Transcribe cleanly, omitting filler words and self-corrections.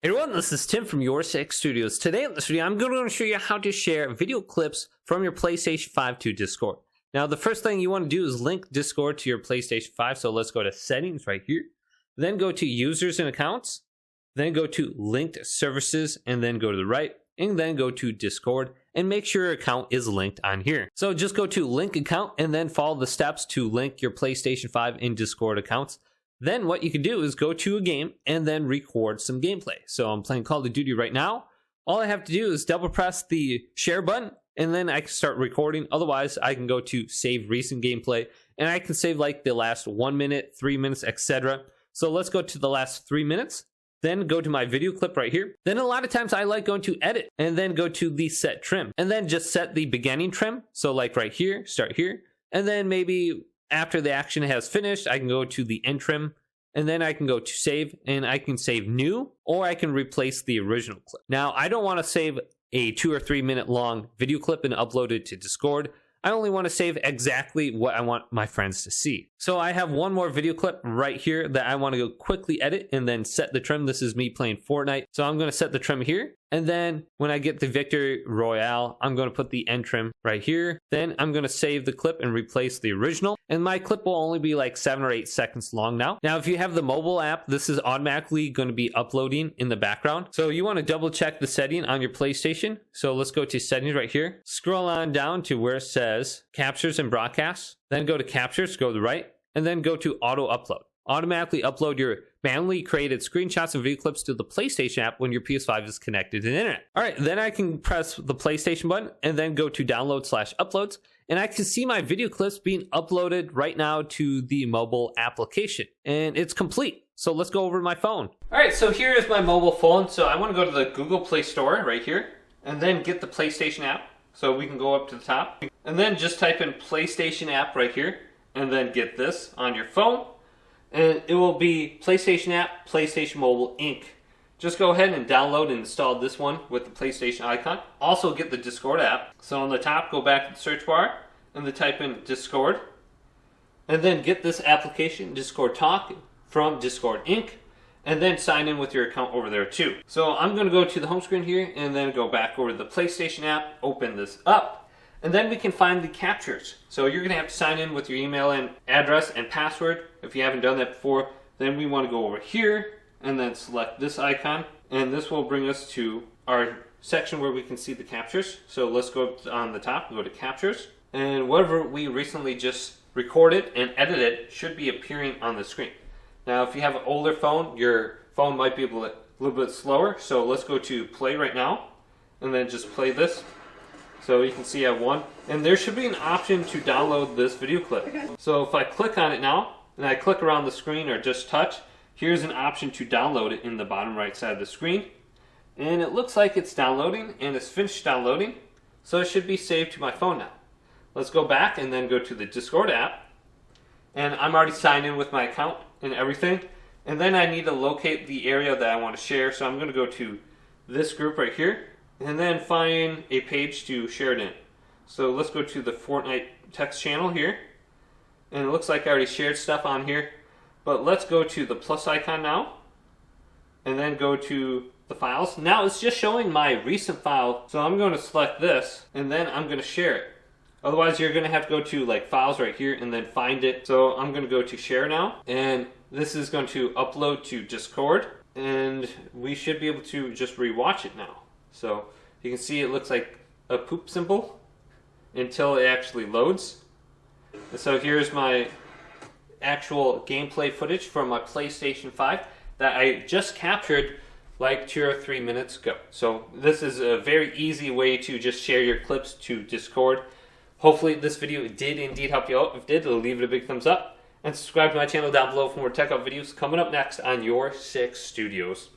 Hey everyone, this is Tim from YourSixStudios. Today in this video, I'm going to show you how to share video clips from your PlayStation 5 to Discord. Now, the first thing you want to do is link Discord to your PlayStation 5. So let's go to Settings right here. Then go to Users and Accounts. Then go to Linked Services and then go to the right. And then go to Discord and make sure your account is linked on here. So just go to Link Account and then follow the steps to link your PlayStation 5 and Discord accounts. Then what you can do is go to a game and then record some gameplay. So I'm playing Call of Duty right now. All I have to do is double press the share button and then I can start recording. Otherwise, I can go to save recent gameplay and I can save like the last 1 minute, 3 minutes, etc. So let's go to the last 3 minutes. Then go to my video clip right here. Then a lot of times I like going to edit and then go to the set trim and then just set the beginning trim. So like right here, start here. And then maybe after the action has finished, I can go to the end trim and then I can go to save and I can save new or I can replace the original clip. Now, I don't want to save a 2 or 3 minute long video clip and upload it to Discord. I only want to save exactly what I want my friends to see. So I have one more video clip right here that I want to go quickly edit and then set the trim. This is me playing Fortnite. So I'm going to set the trim here. And then when I get the Victory Royale, I'm going to put the end trim right here. Then I'm going to save the clip and replace the original. And my clip will only be like 7 or 8 seconds long now. Now, if you have the mobile app, this is automatically going to be uploading in the background. So you want to double check the setting on your PlayStation. So let's go to settings right here. Scroll on down to where it says captures and broadcasts. Then go to captures, go to the right, and then go to auto upload. Automatically upload your manually created screenshots and video clips to the PlayStation app when your PS5 is connected to the internet. All right, then I can press the PlayStation button and then go to download/uploads, and I can see my video clips being uploaded right now to the mobile application, and it's complete. So let's go over to my phone. All right, so here is my mobile phone. So I want to go to the Google Play Store right here, and then get the PlayStation app. So we can go up to the top, and then just type in PlayStation app right here, and then get this on your phone. And it will be PlayStation app, PlayStation Mobile Inc. Just go ahead and download and install this one with the PlayStation icon. Also get the Discord app. So on the top, go back to the search bar and then type in Discord. And then get this application, Discord Talk, from Discord Inc. And then sign in with your account over there too. So I'm going to go to the home screen here and then go back over to the PlayStation app, open this up. And then we can find the captures. So you're going to have to sign in with your email and address and password. If you haven't done that before, then we want to go over here and then select this icon. And this will bring us to our section where we can see the captures. So let's go on the top, go to captures. And whatever we recently just recorded and edited should be appearing on the screen. Now, if you have an older phone, your phone might be a little bit slower. So let's go to play right now and then just play this. So you can see I have one, and there should be an option to download this video clip. So if I click on it now, and I click around the screen or just touch, here's an option to download it in the bottom right side of the screen. And it looks like it's downloading, and it's finished downloading, so it should be saved to my phone now. Let's go back and then go to the Discord app, and I'm already signed in with my account and everything. And then I need to locate the area that I want to share, so I'm going to go to this group right here, and then find a page to share it in. So let's go to the Fortnite text channel here. And it looks like I already shared stuff on here. But let's go to the plus icon now. And then go to the files. Now it's just showing my recent file. So I'm going to select this and then I'm going to share it. Otherwise you're going to have to go to like files right here and then find it. So I'm going to go to share now. And this is going to upload to Discord. And we should be able to just rewatch it now. So you can see it looks like a poop symbol until it actually loads. And so here's my actual gameplay footage from my PlayStation 5 that I just captured like 2 or 3 minutes ago. So this is a very easy way to just share your clips to Discord. Hopefully this video did indeed help you out. If it did, leave it a big thumbs up. And subscribe to my channel down below for more tech up videos coming up next on YourSixStudios.